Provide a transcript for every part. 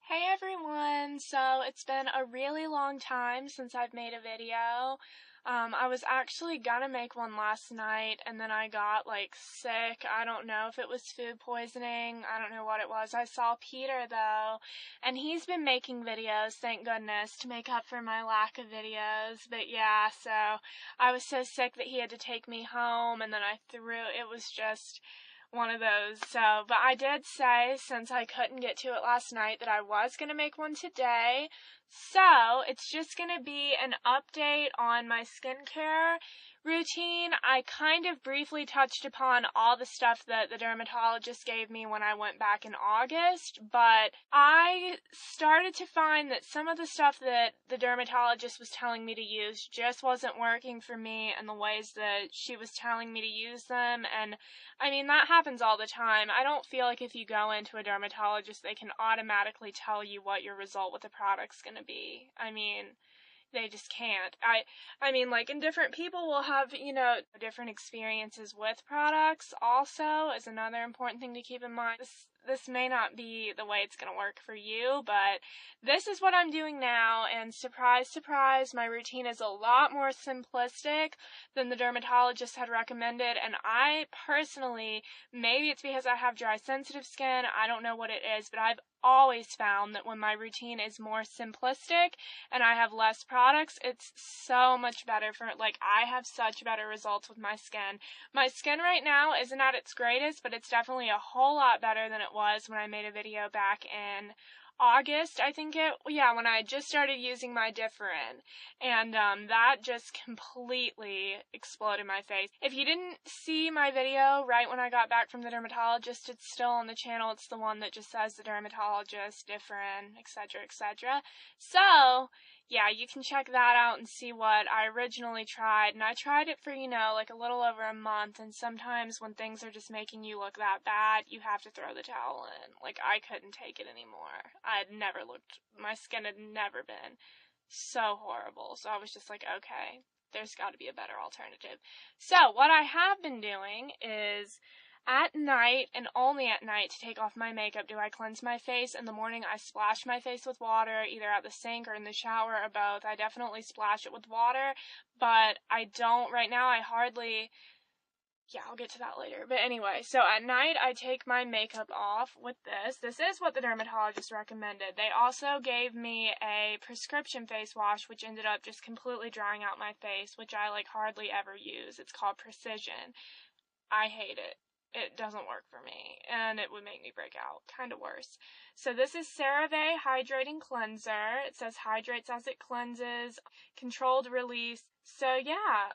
Hey everyone! So it's been a really long time since I've made a video. I was actually gonna make one last night and then I got sick. I don't know if it was food poisoning. I don't know what it was. I saw Peter though, and he's been making videos, thank goodness, to make up for my lack of videos. But yeah, so I was so sick that he had to take me home and then it was just one of those. But I did say, since I couldn't get to it last night, that I was going to make one today. So it's just going to be an update on my skincare routine. I kind of briefly touched upon all the stuff that the dermatologist gave me when I went back in August, but I started to find that some of the stuff that the dermatologist was telling me to use just wasn't working for me in the ways that she was telling me to use them. And I mean, that happens all the time. I don't feel like if you go into a dermatologist, they can automatically tell you what your result with the product's going to be. I mean, they just can't. And different people will have, different experiences with products also is another important thing to keep in mind. This may not be the way it's going to work for you, but this is what I'm doing now, and surprise, surprise, my routine is a lot more simplistic than the dermatologist had recommended, and I personally, maybe it's because I have dry sensitive skin, I don't know what it is, but I've always found that when my routine is more simplistic and I have less products, it's so much better I have such better results with my skin. My skin right now isn't at its greatest, but it's definitely a whole lot better than it was when I made a video back in August, when I just started using my Differin, and that just completely exploded my face. If you didn't see my video right when I got back from the dermatologist, it's still on the channel. It's the one that just says the dermatologist, Differin, etc., etc. So yeah, you can check that out and see what I originally tried. And I tried it for, a little over a month. And sometimes when things are just making you look that bad, you have to throw the towel in. I couldn't take it anymore. My skin had never been so horrible. So I was just like, okay, there's got to be a better alternative. So what I have been doing is, at night, and only at night, to take off my makeup, do I cleanse my face. In the morning, I splash my face with water, either at the sink or in the shower, or both. I definitely splash it with water, but I don't, right now, I'll get to that later. But anyway, so at night, I take my makeup off with this. This is what the dermatologist recommended. They also gave me a prescription face wash, which ended up just completely drying out my face, which I, hardly ever use. It's called Precision. I hate it. It doesn't work for me, and it would make me break out. Kind of worse. So this is CeraVe Hydrating Cleanser. It says hydrates as it cleanses, controlled release. So yeah,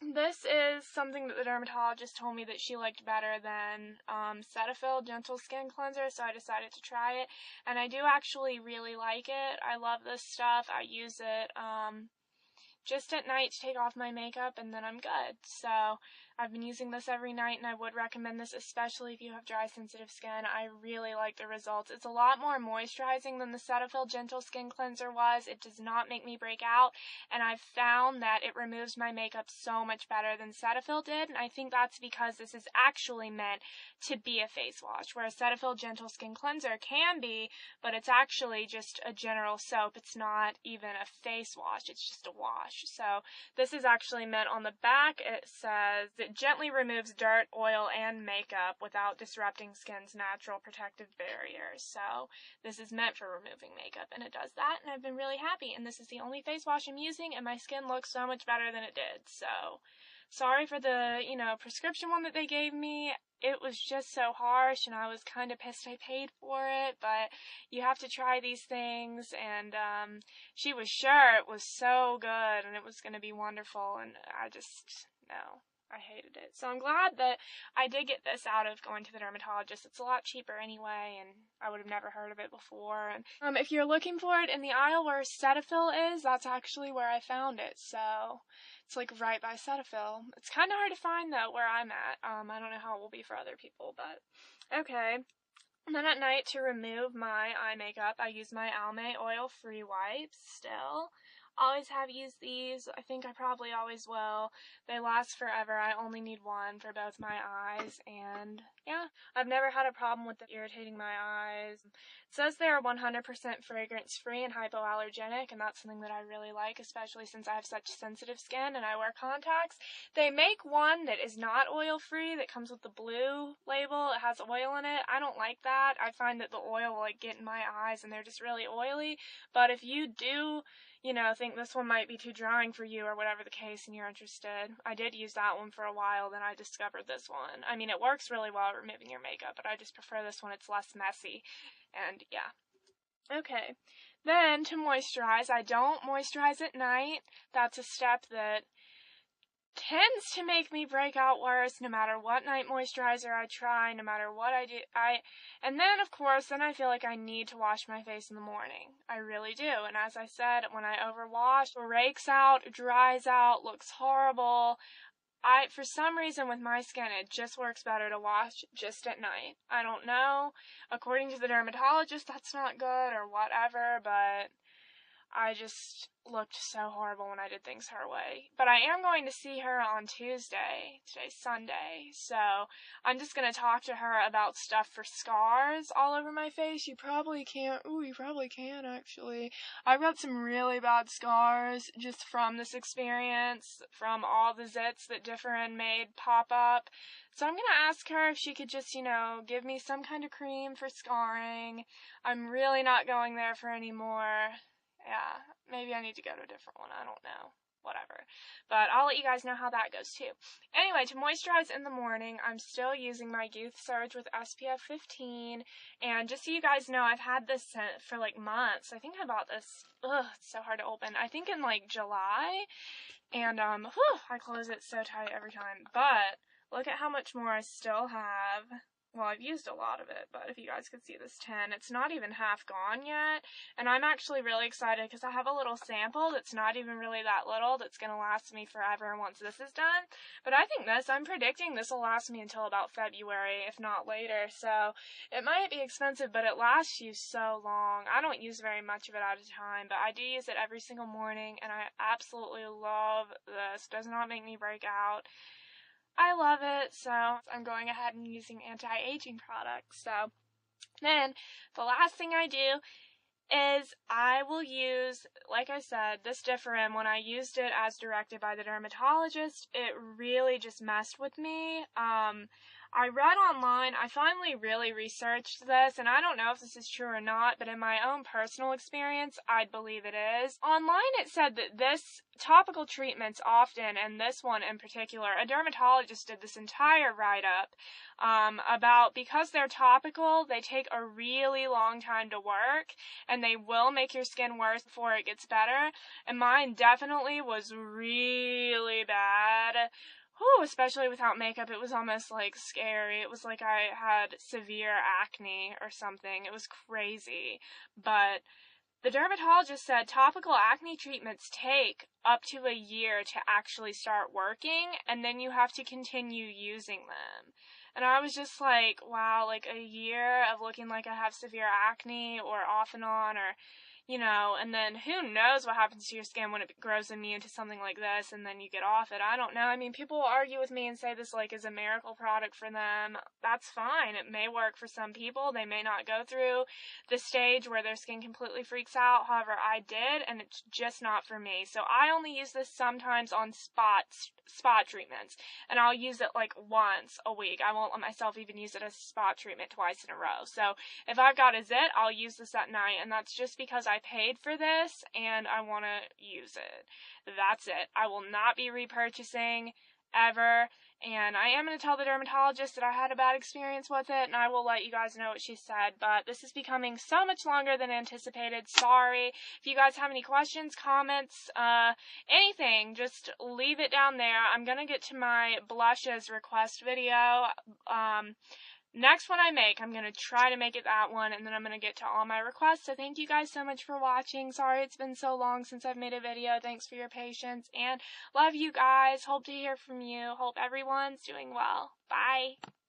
this is something that the dermatologist told me that she liked better than Cetaphil Gentle Skin Cleanser, so I decided to try it, and I do actually really like it. I love this stuff. I use it just at night to take off my makeup, and then I'm good. So I've been using this every night, and I would recommend this, especially if you have dry, sensitive skin. I really like the results. It's a lot more moisturizing than the Cetaphil Gentle Skin Cleanser was. It does not make me break out, and I've found that it removes my makeup so much better than Cetaphil did, and I think that's because this is actually meant to be a face wash, whereas Cetaphil Gentle Skin Cleanser can be, but it's actually just a general soap. It's not even a face wash. It's just a wash. So this is actually meant, on the back, it says it gently removes dirt, oil, and makeup without disrupting skin's natural protective barriers. So this is meant for removing makeup, and it does that, and I've been really happy. And this is the only face wash I'm using, and my skin looks so much better than it did. So sorry for the, prescription one that they gave me. It was just so harsh, and I was kind of pissed I paid for it, but you have to try these things, and she was sure it was so good, and it was going to be wonderful, and no, I hated it. So I'm glad that I did get this out of going to the dermatologist. It's a lot cheaper anyway, and I would have never heard of it before. And if you're looking for it in the aisle where Cetaphil is, that's actually where I found it, so it's right by Cetaphil. It's kind of hard to find though where I'm at. I don't know how it will be for other people, but okay. And then at night, to remove my eye makeup, I use my Almay oil-free wipes still. Always have used these. I think I probably always will. They last forever. I only need one for both my eyes, and Yeah, I've never had a problem with them irritating my eyes. It says they are 100% fragrance-free and hypoallergenic, and that's something that I really like, especially since I have such sensitive skin and I wear contacts. They make one that is not oil-free, that comes with the blue label. It has oil in it. I don't like that. I find that the oil will, like, get in my eyes, and they're just really oily. But if you do, think this one might be too drying for you or whatever the case and you're interested. I did use that one for a while, then I discovered this one. I mean, it works really well at removing your makeup, but I just prefer this one. It's less messy. And yeah. Okay. Then to moisturize, I don't moisturize at night. That's a step that tends to make me break out worse no matter what night moisturizer I try, no matter what I do. And then of course, then I feel like I need to wash my face in the morning. I really do. And as I said, when I overwash, it breaks out, dries out, looks horrible. For some reason with my skin, it just works better to wash just at night. I don't know. According to the dermatologist, that's not good or whatever, but I just looked so horrible when I did things her way. But I am going to see her on Tuesday. Today's Sunday. So I'm just going to talk to her about stuff for scars all over my face. You probably can't. Ooh, you probably can, actually. I've got some really bad scars just from this experience, from all the zits that Differin made pop up. So I'm going to ask her if she could just, give me some kind of cream for scarring. I'm really not going there for any more. Yeah, maybe I need to go to a different one. I don't know. Whatever. But I'll let you guys know how that goes too. Anyway, to moisturize in the morning, I'm still using my Youth Surge with SPF 15. And just so you guys know, I've had this scent for like months. I think I bought this, it's so hard to open. I think in like July. And, I close it so tight every time. But look at how much more I still have. Well, I've used a lot of it, but if you guys could see this 10, it's not even half gone yet, and I'm actually really excited because I have a little sample that's not even really that little that's going to last me forever once this is done, but I'm predicting this will last me until about February, if not later, so it might be expensive, but it lasts you so long. I don't use very much of it at a time, but I do use it every single morning, and I absolutely love this. It does not make me break out. I love it, so I'm going ahead and using anti-aging products. So then the last thing I do is I will use, like I said, this Differin. When I used it as directed by the dermatologist, it really just messed with me. I read online, I finally really researched this, and I don't know if this is true or not, but in my own personal experience, I'd believe it is. Online it said that this topical treatments often, and this one in particular, a dermatologist did this entire write-up about because they're topical, they take a really long time to work, and they will make your skin worse before it gets better, and mine definitely was really bad. Whew, especially without makeup, it was almost like scary. It was like I had severe acne or something. It was crazy. But the dermatologist said topical acne treatments take up to a year to actually start working, and then you have to continue using them. And I was just like, wow, like a year of looking like I have severe acne or off and on, or and then who knows what happens to your skin when it grows immune to something like this and then you get off it. I don't know. I mean, people will argue with me and say this like is a miracle product for them. That's fine. It may work for some people. They may not go through the stage where their skin completely freaks out. However, I did, and it's just not for me. So I only use this sometimes on spot treatments, and I'll use it like once a week. I won't let myself even use it as a spot treatment twice in a row. So if I've got a zit, I'll use this at night, and that's just because I paid for this and I want to use it. That's it. I will not be repurchasing ever, and I am going to tell the dermatologist that I had a bad experience with it, and I will let you guys know what she said, but this is becoming so much longer than anticipated. Sorry. If you guys have any questions, comments, anything, just leave it down there. I'm going to get to my blushes request video. Next one I make, I'm going to try to make it that one, and then I'm going to get to all my requests. So thank you guys so much for watching. Sorry it's been so long since I've made a video. Thanks for your patience, and love you guys. Hope to hear from you. Hope everyone's doing well. Bye.